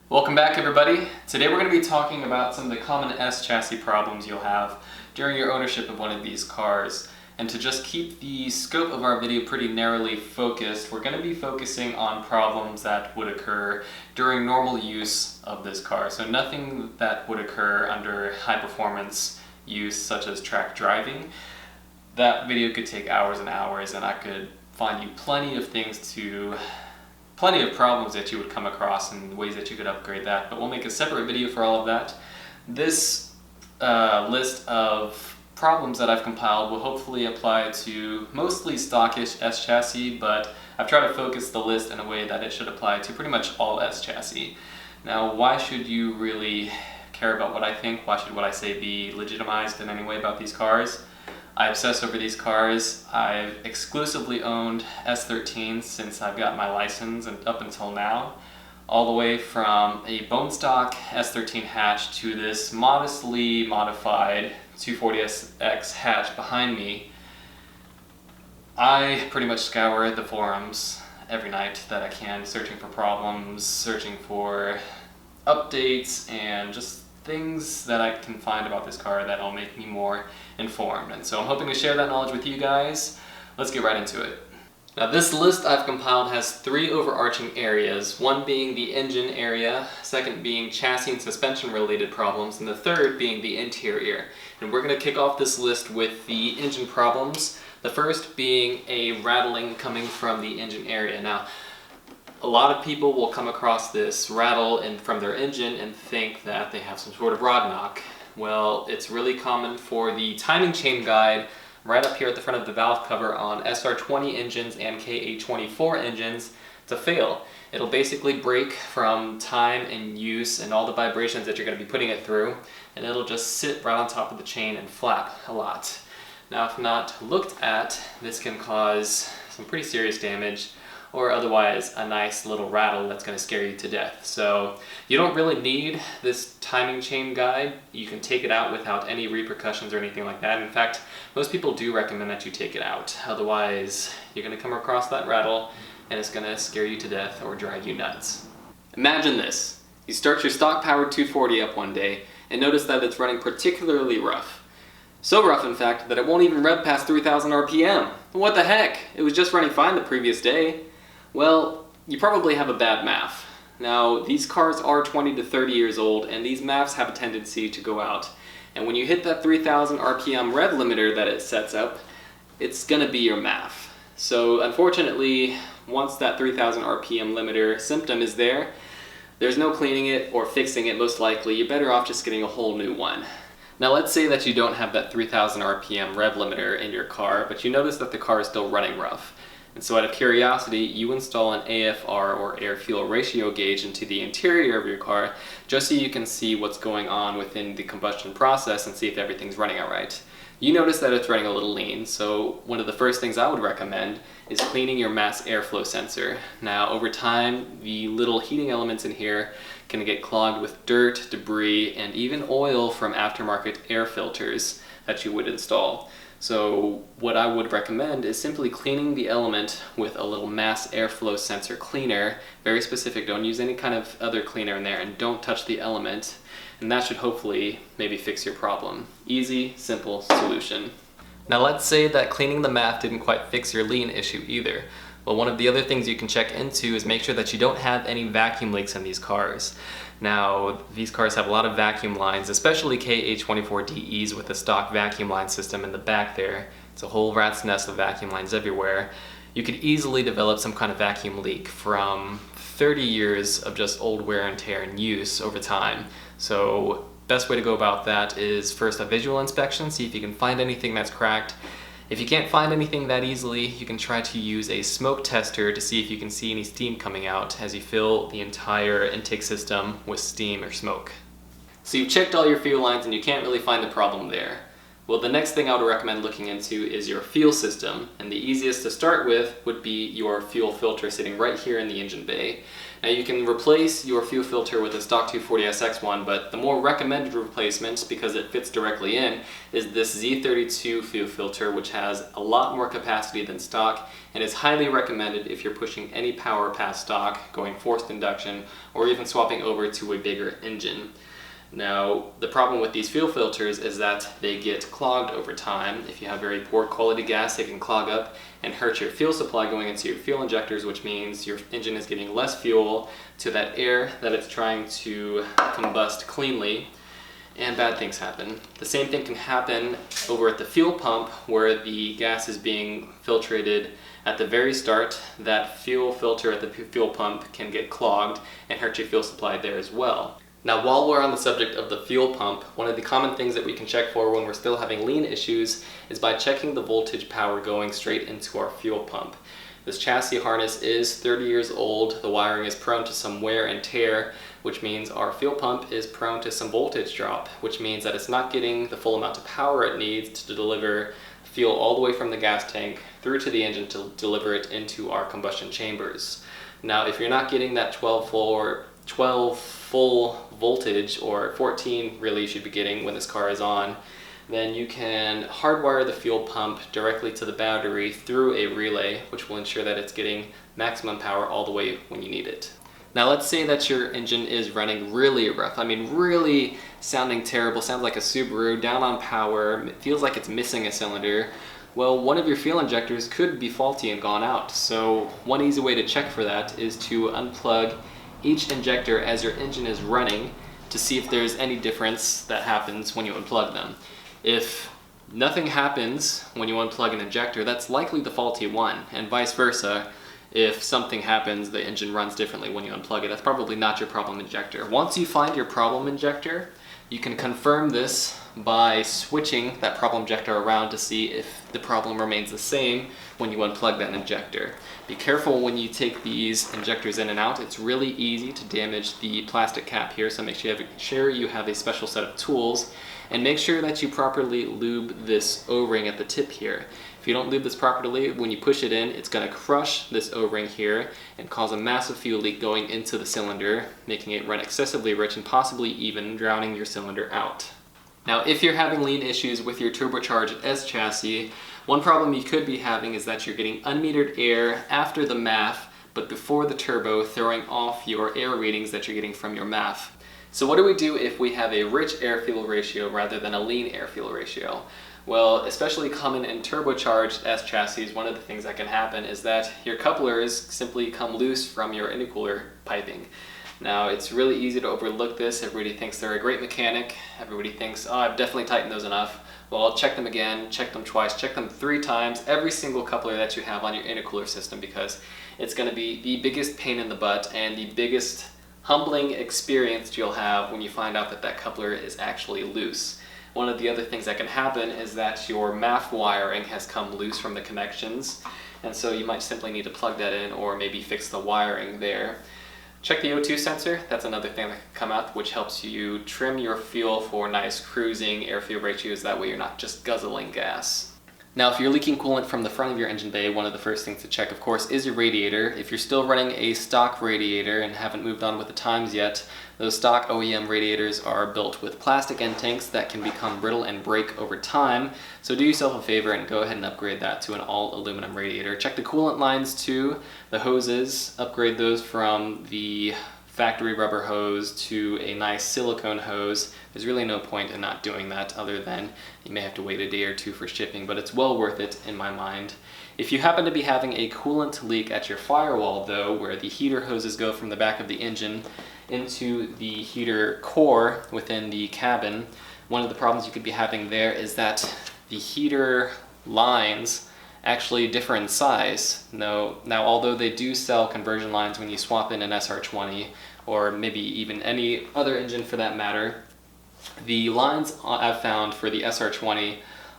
Welcome back, everybody. Today we're going to be talking about some of the common S chassis problems you'll have during your ownership of one of these cars. And to just keep the scope of our video pretty narrowly focused, we're going to be focusing on problems that would occur during normal use of this car. So nothing that would occur under high performance use such as track driving. That video could take hours and hours, and I could find you plenty of problems that you would come across and ways that you could upgrade that, but we'll make a separate video for all of that. This list of problems that I've compiled will hopefully apply to mostly stockish S chassis, but I've tried to focus the list in a way that it should apply to pretty much all S chassis. Now, why should you really care about what I think? Why should what I say be legitimized in any way about these cars? I obsess over these cars. I've exclusively owned S13s since I've got my license and up until now, all the way from a bone stock S13 hatch to this modestly modified 240SX hatch behind me. I pretty much scour the forums every night that I can, searching for problems, searching for updates, and just things that I can find about this car that'll make me more informed. And so I'm hoping to share that knowledge with you guys. Let's get right into it. Now, this list I've compiled has three overarching areas, one being the engine area, second being chassis and suspension related problems, and the third being the interior. And we're going to kick off this list with the engine problems, the first being a rattling coming from the engine area. Now, a lot of people will come across this rattle from their engine and think that they have some sort of rod knock. Well, it's really common for the timing chain guide right up here at the front of the valve cover on SR20 engines and KA24 engines to fail. It'll basically break from time and use and all the vibrations that you're going to be putting it through, and it'll just sit right on top of the chain and flap a lot. Now, if not looked at, this can cause some pretty serious damage, or otherwise a nice little rattle that's going to scare you to death. So you don't really need this timing chain guide. You can take it out without any repercussions or anything like that. In fact, most people do recommend that you take it out. Otherwise, you're going to come across that rattle and it's going to scare you to death or drive you nuts. Imagine this. You start your stock powered 240 up one day and notice that it's running particularly rough. So rough, in fact, that it won't even rev past 3,000 RPM. What the heck? It was just running fine the previous day. Well, you probably have a bad MAF. Now, these cars are 20 to 30 years old, and these MAFs have a tendency to go out. And when you hit that 3,000 RPM rev limiter that it sets up, it's gonna be your MAF. So unfortunately, once that 3,000 RPM limiter symptom is there, there's no cleaning it or fixing it most likely. You're better off just getting a whole new one. Now, let's say that you don't have that 3,000 RPM rev limiter in your car, but you notice that the car is still running rough. And so out of curiosity, you install an AFR or air-fuel ratio gauge into the interior of your car just so you can see what's going on within the combustion process and see if everything's running all right. You notice that it's running a little lean, so one of the first things I would recommend is cleaning your mass airflow sensor. Now, over time, the little heating elements in here can get clogged with dirt, debris, and even oil from aftermarket air filters that you would install. So what I would recommend is simply cleaning the element with a little mass airflow sensor cleaner. Very specific, don't use any kind of other cleaner in there, and don't touch the element. And that should hopefully maybe fix your problem. Easy, simple solution. Now, let's say that cleaning the MAF didn't quite fix your lean issue either. Well, one of the other things you can check into is make sure that you don't have any vacuum leaks in these cars. Now, these cars have a lot of vacuum lines, especially KA24DEs with the stock vacuum line system in the back there. It's a whole rat's nest of vacuum lines everywhere. You could easily develop some kind of vacuum leak from 30 years of just old wear and tear and use over time. So, best way to go about that is first a visual inspection, see if you can find anything that's cracked. If you can't find anything that easily, you can try to use a smoke tester to see if you can see any steam coming out as you fill the entire intake system with steam or smoke. So you've checked all your fuel lines and you can't really find the problem there. Well, the next thing I would recommend looking into is your fuel system, and the easiest to start with would be your fuel filter sitting right here in the engine bay. Now you can replace your fuel filter with a stock 240SX one, but the more recommended replacement, because it fits directly in, is this Z32 fuel filter, which has a lot more capacity than stock and is highly recommended if you're pushing any power past stock, going forced induction, or even swapping over to a bigger engine. Now, the problem with these fuel filters is that they get clogged over time. If you have very poor quality gas, they can clog up and hurt your fuel supply going into your fuel injectors, which means your engine is getting less fuel to that air that it's trying to combust cleanly, and bad things happen. The same thing can happen over at the fuel pump, where the gas is being filtrated at the very start. That fuel filter at the fuel pump can get clogged and hurt your fuel supply there as well. Now, while we're on the subject of the fuel pump, one of the common things that we can check for when we're still having lean issues is by checking the voltage power going straight into our fuel pump. This chassis harness is 30 years old, the wiring is prone to some wear and tear, which means our fuel pump is prone to some voltage drop, which means that it's not getting the full amount of power it needs to deliver fuel all the way from the gas tank through to the engine to deliver it into our combustion chambers. Now, if you're not getting that 12 full voltage, or 14 really you should be getting when this car is on, then you can hardwire the fuel pump directly to the battery through a relay, which will ensure that it's getting maximum power all the way when you need it. Now, let's say that your engine is running really rough. I mean, really sounding terrible, sounds like a Subaru, down on power, it feels like it's missing a cylinder. Well, one of your fuel injectors could be faulty and gone out. So one easy way to check for that is to unplug each injector as your engine is running to see if there's any difference that happens when you unplug them. If nothing happens when you unplug an injector, that's likely the faulty one, and vice versa. If something happens, the engine runs differently when you unplug it, that's probably not your problem injector. Once you find your problem injector, you can confirm this by switching that problem injector around to see if the problem remains the same when you unplug that injector. Be careful when you take these injectors in and out. It's really easy to damage the plastic cap here, so make sure you have a special set of tools, and make sure that you properly lube this O-ring at the tip here. If you don't lube this properly, when you push it in, it's going to crush this O-ring here and cause a massive fuel leak going into the cylinder, making it run excessively rich and possibly even drowning your cylinder out. Now, if you're having lean issues with your turbocharged S chassis, one problem you could be having is that you're getting unmetered air after the MAF, but before the turbo, throwing off your air readings that you're getting from your MAF. So what do we do if we have a rich air-fuel ratio rather than a lean air-fuel ratio? Well, especially common in turbocharged S chassis, one of the things that can happen is that your couplers simply come loose from your intercooler piping. Now, it's really easy to overlook this. Everybody thinks they're a great mechanic. Everybody thinks, oh, I've definitely tightened those enough. Well, I'll check them again, check them twice, check them 3 times, every single coupler that you have on your intercooler system, because it's going to be the biggest pain in the butt and the biggest humbling experience you'll have when you find out that that coupler is actually loose. One of the other things that can happen is that your MAF wiring has come loose from the connections, and so you might simply need to plug that in or maybe fix the wiring there. Check the O2 sensor. That's another thing that can come out, which helps you trim your fuel for nice cruising air-fuel ratios. That way you're not just guzzling gas. Now, if you're leaking coolant from the front of your engine bay, one of the first things to check, of course, is your radiator. If you're still running a stock radiator and haven't moved on with the times yet, those stock OEM radiators are built with plastic end tanks that can become brittle and break over time. So do yourself a favor and go ahead and upgrade that to an all aluminum radiator. Check the coolant lines too, the hoses, upgrade those from the factory rubber hose to a nice silicone hose. There's really no point in not doing that, other than you may have to wait a day or 2 for shipping, but it's well worth it in my mind. If you happen to be having a coolant leak at your firewall though, where the heater hoses go from the back of the engine into the heater core within the cabin, one of the problems you could be having there is that the heater lines actually differ in size. Now, although they do sell conversion lines when you swap in an SR20, or maybe even any other engine for that matter, the lines I've found for the SR20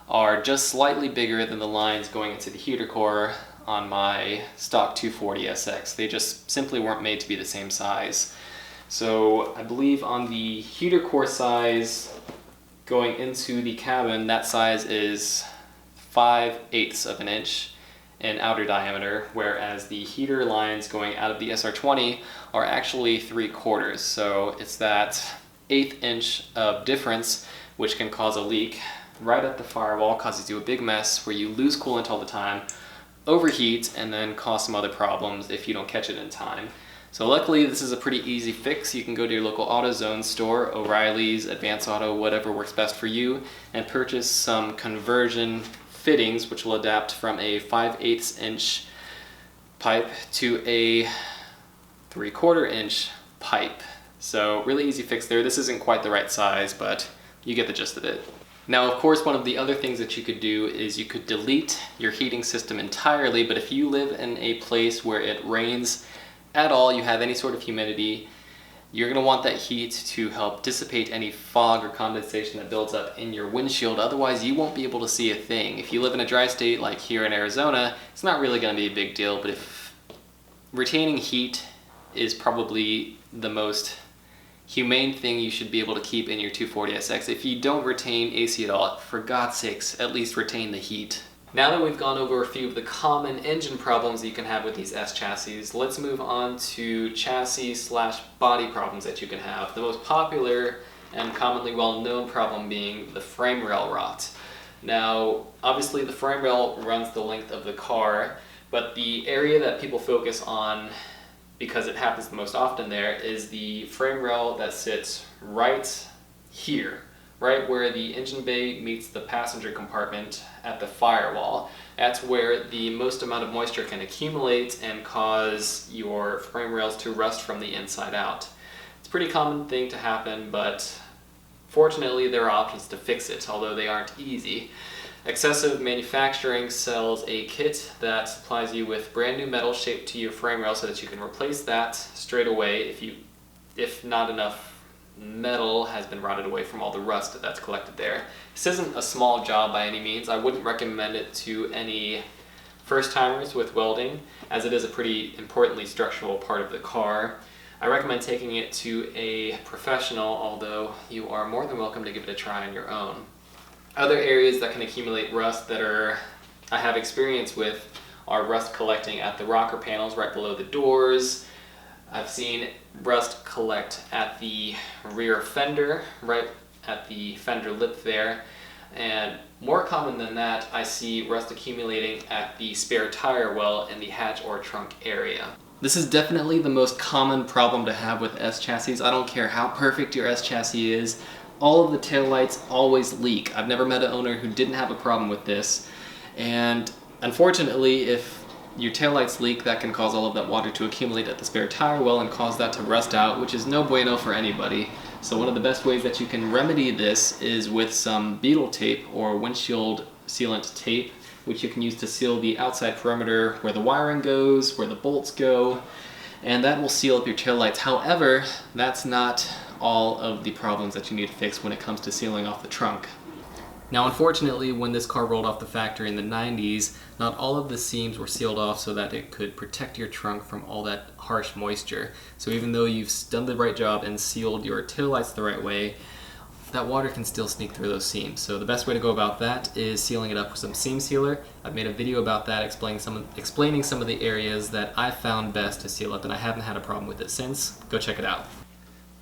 are just slightly bigger than the lines going into the heater core on my stock 240SX. They just simply weren't made to be the same size. So I believe on the heater core size going into the cabin, that size is 5/8 of an inch in outer diameter, whereas the heater lines going out of the SR20 are actually 3/4. So it's that 1/8 inch of difference which can cause a leak right at the firewall, causes you a big mess where you lose coolant all the time, overheat, and then cause some other problems if you don't catch it in time. So luckily this is a pretty easy fix. You can go to your local AutoZone store, O'Reilly's, Advance Auto, whatever works best for you, and purchase some conversion fittings which will adapt from a 5/8 inch pipe to a 3/4 inch pipe. So really easy fix there. This isn't quite the right size, but you get the gist of it. Now, of course, one of the other things that you could do is you could delete your heating system entirely, but if you live in a place where it rains at all, you have any sort of humidity, you're going to want that heat to help dissipate any fog or condensation that builds up in your windshield. Otherwise, you won't be able to see a thing. If you live in a dry state like here in Arizona, it's not really going to be a big deal, but if retaining heat is probably the most humane thing you should be able to keep in your 240SX. If you don't retain AC at all, for God's sakes, at least retain the heat. Now that we've gone over a few of the common engine problems you can have with these S chassis, let's move on to chassis/body problems that you can have. The most popular and commonly well-known problem being the frame rail rot. Now, obviously the frame rail runs the length of the car, but the area that people focus on, because it happens the most often there, is the frame rail that sits right here, right where the engine bay meets the passenger compartment at the firewall. That's where the most amount of moisture can accumulate and cause your frame rails to rust from the inside out. It's a pretty common thing to happen, but fortunately there are options to fix it, although they aren't easy. Excessive Manufacturing sells a kit that supplies you with brand new metal shaped to your frame rail so that you can replace that straight away if not enough metal has been rotted away from all the rust that's collected there. This isn't a small job by any means. I wouldn't recommend it to any first-timers with welding, as it is a pretty importantly structural part of the car. I recommend taking it to a professional, although you are more than welcome to give it a try on your own. Other areas that can accumulate rust that I have experience with are rust collecting at the rocker panels right below the doors. I've seen rust collect at the rear fender, right at the fender lip there. And more common than that, I see rust accumulating at the spare tire well in the hatch or trunk area. This is definitely the most common problem to have with S chassis. I don't care how perfect your S chassis is. All of the taillights always leak. I've never met an owner who didn't have a problem with this. And unfortunately, if your taillights leak, that can cause all of that water to accumulate at the spare tire well and cause that to rust out, which is no bueno for anybody. So one of the best ways that you can remedy this is with some beetle tape or windshield sealant tape, which you can use to seal the outside perimeter where the wiring goes, where the bolts go, and that will seal up your taillights. However, that's not all of the problems that you need to fix when it comes to sealing off the trunk. Now, unfortunately, when this car rolled off the factory in the 90s, not all of the seams were sealed off so that it could protect your trunk from all that harsh moisture. So even though you've done the right job and sealed your taillights the right way, that water can still sneak through those seams. So the best way to go about that is sealing it up with some seam sealer. I've made a video about that explaining some of the areas that I found best to seal up, and I haven't had a problem with it since. Go check it out.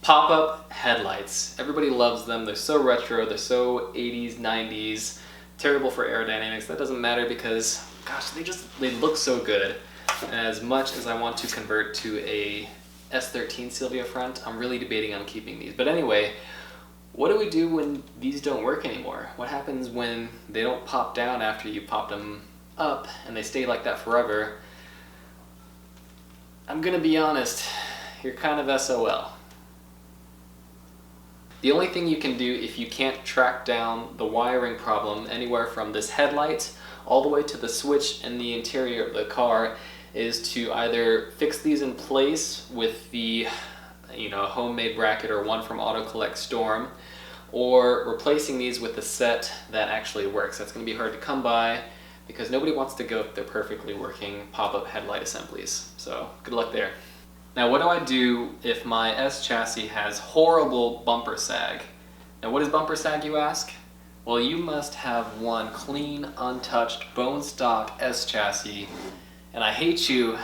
Pop-up headlights. Everybody loves them. They're so retro, they're so 80s, 90s, terrible for aerodynamics. That doesn't matter because, gosh, they look so good. As much as I want to convert to a S13 Sylvia front, I'm really debating on keeping these. But anyway, what do we do when these don't work anymore? What happens when they don't pop down after you popped them up and they stay like that forever? I'm gonna be honest, you're kind of SOL. The only thing you can do if you can't track down the wiring problem anywhere from this headlight all the way to the switch in the interior of the car is to either fix these in place with the homemade bracket or one from Auto Collect Storm, or replacing these with a set that actually works. That's going to be hard to come by because nobody wants to go with their perfectly working pop-up headlight assemblies. So good luck there. Now, what do I do if my S chassis has horrible bumper sag? And what is bumper sag, you ask? Well, you must have one clean, untouched, bone stock S chassis, and I hate you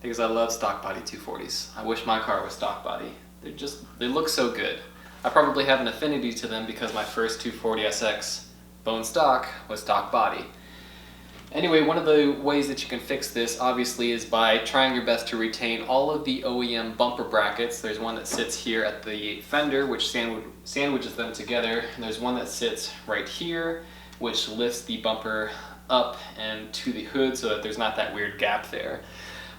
because I love stock body 240s. I wish my car was stock body. They look so good. I probably have an affinity to them because my first 240SX bone stock was stock body. Anyway, one of the ways that you can fix this obviously is by trying your best to retain all of the OEM bumper brackets. There's one that sits here at the fender, which sandwiches them together, and there's one that sits right here, which lifts the bumper up and to the hood so that there's not that weird gap there.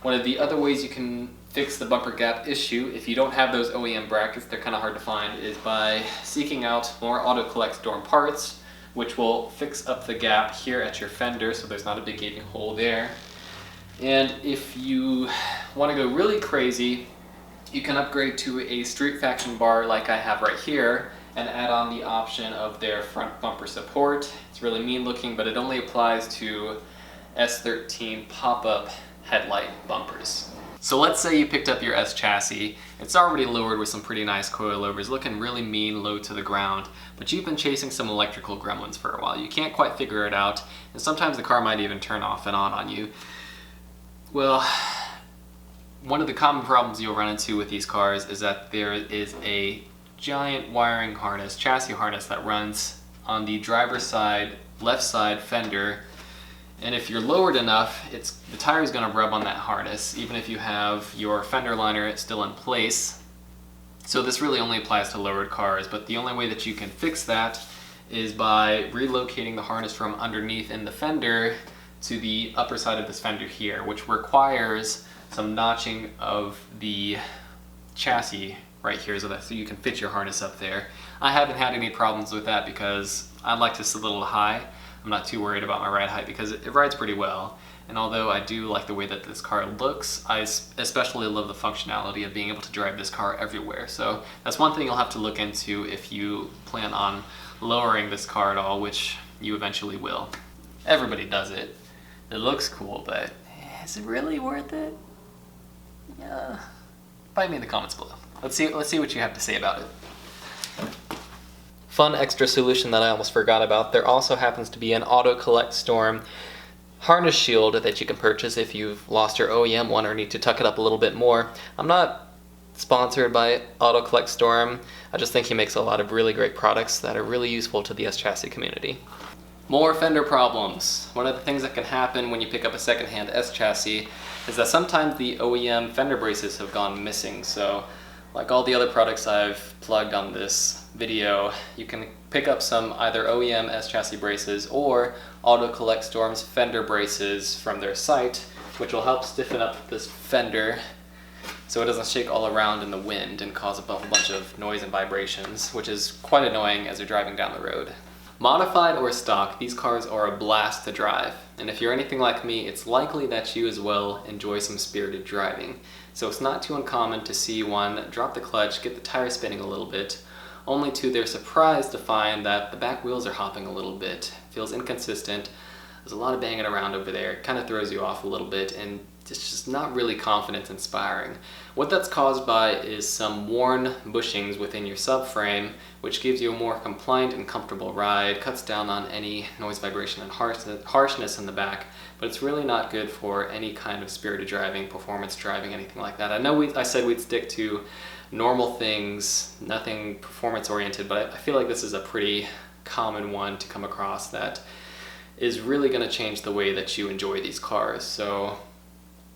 One of the other ways you can fix the bumper gap issue, if you don't have those OEM brackets, they're kind of hard to find, is by seeking out more auto collect storm parts, which will fix up the gap here at your fender so there's not a big gaping hole there. And if you want to go really crazy, you can upgrade to a street faction bar like I have right here and add on the option of their front bumper support. It's really mean looking, but it only applies to S13 Popup headlight bumpers. So let's say you picked up your S chassis. It's already lowered with some pretty nice coilovers, looking really mean low to the ground, but you've been chasing some electrical gremlins for a while. You can't quite figure it out, and sometimes the car might even turn off and on you. Well, one of the common problems you'll run into with these cars is that there is a giant wiring harness, chassis harness, that runs on the driver's side, left side fender. And if you're lowered enough, the tire is going to rub on that harness, even if you have your fender liner still in place. So this really only applies to lowered cars, but the only way that you can fix that is by relocating the harness from underneath in the fender to the upper side of this fender here, which requires some notching of the chassis right here so you can fit your harness up there. I haven't had any problems with that because I like to sit a little high. I'm not too worried about my ride height because it rides pretty well. And although I do like the way that this car looks, I especially love the functionality of being able to drive this car everywhere. So that's one thing you'll have to look into if you plan on lowering this car at all, which you eventually will. Everybody does it. It looks cool, but is it really worth it? Yeah. Find me in the comments below. Let's see what you have to say about it. Fun extra solution that I almost forgot about. There also happens to be an auto collect storm harness shield that you can purchase if you've lost your OEM one or need to tuck it up a little bit more. I'm not sponsored by Auto Collect Storm. I just think he makes a lot of really great products that are really useful to the S chassis community. More fender problems. One of the things that can happen when you pick up a secondhand S chassis is that sometimes the OEM fender braces have gone missing. So like all the other products I've plugged on this video, you can pick up some either OEM S chassis braces or Auto Collect Storm's fender braces from their site, which will help stiffen up this fender so it doesn't shake all around in the wind and cause a bunch of noise and vibrations, which is quite annoying as you're driving down the road. Modified or stock, these cars are a blast to drive, and if you're anything like me, it's likely that you as well enjoy some spirited driving. So it's not too uncommon to see one drop the clutch, get the tire spinning a little bit, only to their surprise to find that the back wheels are hopping a little bit. Feels inconsistent. There's a lot of banging around over there. It kind of throws you off a little bit, and it's just not really confidence inspiring. What that's caused by is some worn bushings within your subframe, which gives you a more compliant and comfortable ride, cuts down on any noise, vibration, and harshness in the back, but it's really not good for any kind of spirited driving, performance driving, anything like that. I know I said we'd stick to normal things, nothing performance oriented, but I feel like this is a pretty common one to come across that is really going to change the way that you enjoy these cars. So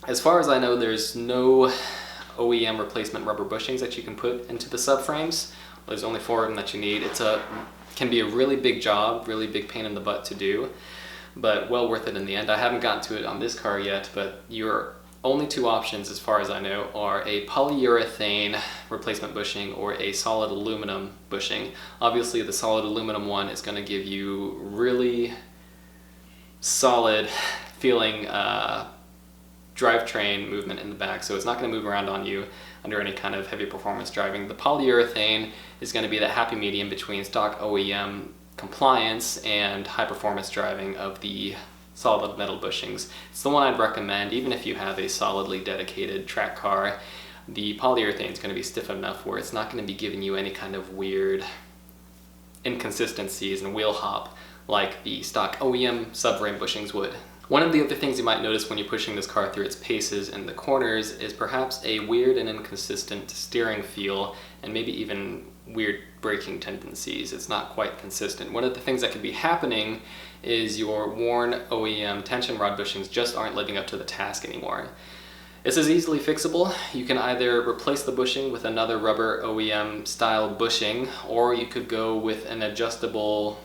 as far as I know, there's no OEM replacement rubber bushings that you can put into the subframes. There's only 4 of them that you need. Can be a really big job, really big pain in the butt to do, but well worth it in the end. I haven't gotten to it on this car yet, but your only 2 options as far as I know are a polyurethane replacement bushing or a solid aluminum bushing. Obviously the solid aluminum one is going to give you really solid feeling drivetrain movement in the back, so it's not going to move around on you under any kind of heavy performance driving. The polyurethane is going to be that happy medium between stock OEM compliance and high performance driving of the solid metal bushings. It's the one I'd recommend even if you have a solidly dedicated track car. The polyurethane is going to be stiff enough where it's not going to be giving you any kind of weird inconsistencies and wheel hop like the stock OEM subframe bushings would. One of the other things you might notice when you're pushing this car through its paces in the corners is perhaps a weird and inconsistent steering feel, and maybe even weird braking tendencies. It's not quite consistent. One of the things that could be happening is your worn OEM tension rod bushings just aren't living up to the task anymore. This is easily fixable. You can either replace the bushing with another rubber OEM style bushing, or you could go with an adjustable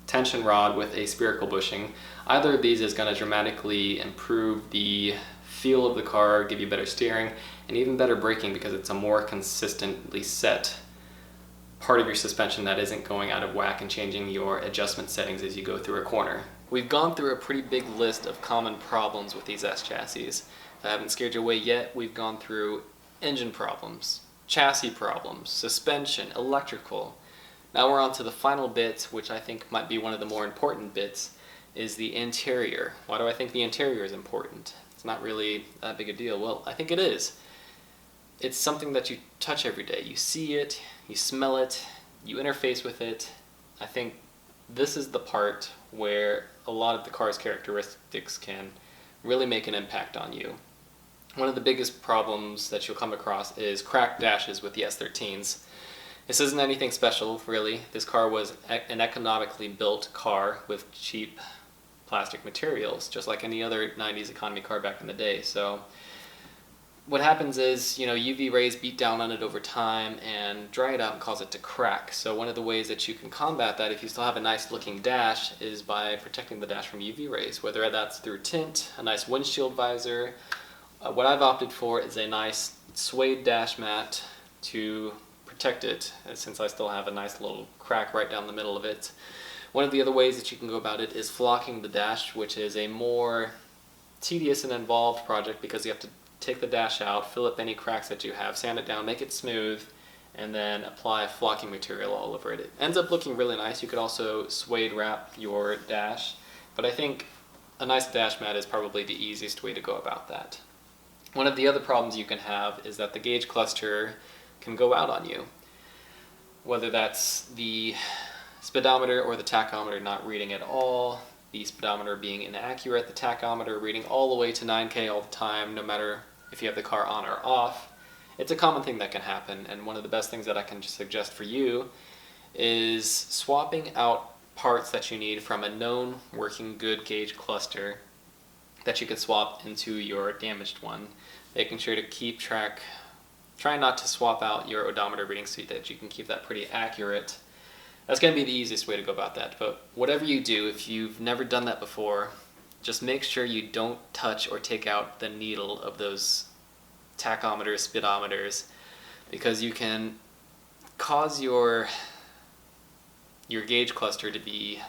tension rod with a spherical bushing. Either of these is going to dramatically improve the feel of the car, give you better steering, and even better braking because it's a more consistently set part of your suspension that isn't going out of whack and changing your adjustment settings as you go through a corner. We've gone through a pretty big list of common problems with these S chassis. If I haven't scared you away yet, we've gone through engine problems, chassis problems, suspension, electrical. Now we're on to the final bit, which I think might be one of the more important bits, is the interior. Why do I think the interior is important? It's not really that big a deal. Well, I think it is. It's something that you touch every day. You see it, you smell it, you interface with it. I think this is the part where a lot of the car's characteristics can really make an impact on you. One of the biggest problems that you'll come across is cracked dashes with the S13s. This isn't anything special, really. This car was an economically built car with cheap plastic materials, just like any other 90s economy car back in the day. So what happens is, UV rays beat down on it over time and dry it out and cause it to crack. So one of the ways that you can combat that if you still have a nice looking dash is by protecting the dash from UV rays, whether that's through tint, a nice windshield visor. What I've opted for is a nice suede dash mat to protect it, since I still have a nice little crack right down the middle of it. One of the other ways that you can go about it is flocking the dash, which is a more tedious and involved project because you have to take the dash out, fill up any cracks that you have, sand it down, make it smooth, and then apply flocking material all over it. It ends up looking really nice. You could also suede wrap your dash, but I think a nice dash mat is probably the easiest way to go about that. One of the other problems you can have is that the gauge cluster can go out on you, whether that's the speedometer or the tachometer not reading at all, the speedometer being inaccurate, the tachometer reading all the way to 9K all the time, no matter if you have the car on or off. It's a common thing that can happen, and one of the best things that I can suggest for you is swapping out parts that you need from a known working good gauge cluster that you could swap into your damaged one, making sure to keep track. Try not to swap out your odometer reading so that you can keep that pretty accurate. That's going to be the easiest way to go about that. But whatever you do, if you've never done that before, just make sure you don't touch or take out the needle of those tachometers, speedometers, because you can cause your gauge cluster to be,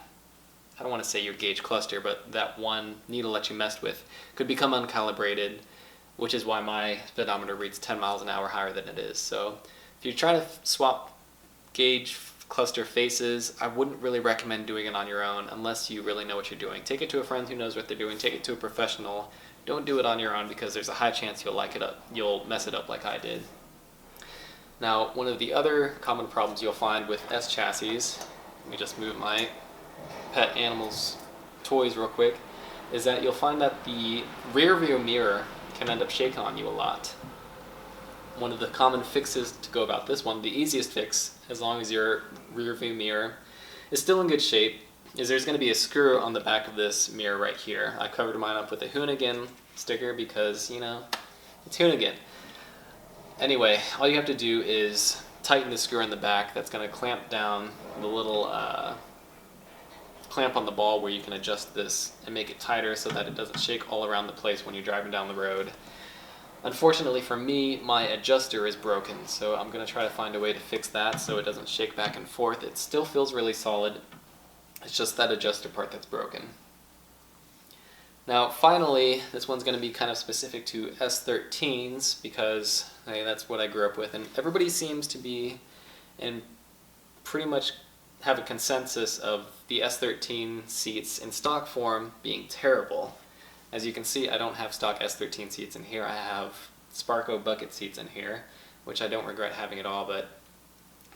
I don't want to say your gauge cluster, but that one needle that you messed with could become uncalibrated, which is why my speedometer reads 10 miles an hour higher than it is. So if you're trying to swap gauge cluster faces, I wouldn't really recommend doing it on your own unless you really know what you're doing. Take it to a friend who knows what they're doing. Take it to a professional. Don't do it on your own because there's a high chance you'll mess it up like I did. Now, one of the other common problems you'll find with S chassis, let me just move my pet animals' toys real quick, is that you'll find that the rear view mirror can end up shaking on you a lot. One of the common fixes to go about this one, the easiest fix, as long as your rear view mirror is still in good shape, is there's going to be a screw on the back of this mirror right here. I covered mine up with a Hoonigan sticker because, it's Hoonigan. Anyway, all you have to do is tighten the screw in the back. That's going to clamp down the little clamp on the ball where you can adjust this and make it tighter so that it doesn't shake all around the place when you're driving down the road. Unfortunately for me, my adjuster is broken, so I'm going to try to find a way to fix that so it doesn't shake back and forth. It still feels really solid. It's just that adjuster part that's broken. Now finally, this one's going to be kind of specific to S13s because that's what I grew up with, and everybody seems to be in pretty much have a consensus of the S13 seats in stock form being terrible. As you can see, I don't have stock S13 seats in here. I have Sparco bucket seats in here, which I don't regret having at all, but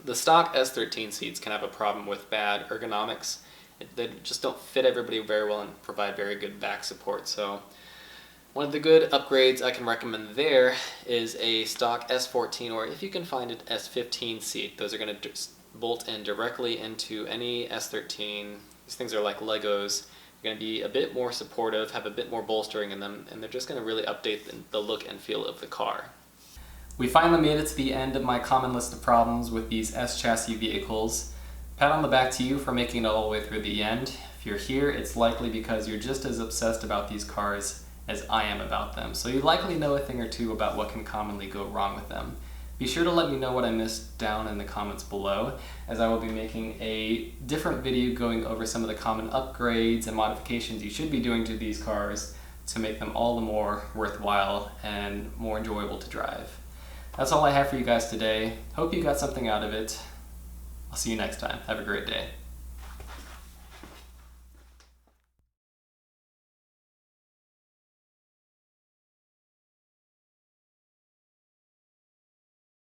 The stock S13 seats can have a problem with bad ergonomics. They just don't fit everybody very well and provide very good back support. So one of the good upgrades I can recommend there is a stock S14, or if you can find an S15 seat. Those are going to bolt in directly into any S13. These things are like Legos. They're going to be a bit more supportive, have a bit more bolstering in them, and they're just going to really update the look and feel of the car. We finally made it to the end of my common list of problems with these S-chassis vehicles. Pat on the back to you for making it all the way through the end. If you're here, it's likely because you're just as obsessed about these cars as I am about them, so you likely know a thing or two about what can commonly go wrong with them. Be sure to let me know what I missed down in the comments below, as I will be making a different video going over some of the common upgrades and modifications you should be doing to these cars to make them all the more worthwhile and more enjoyable to drive. That's all I have for you guys today. Hope you got something out of it. I'll see you next time. Have a great day.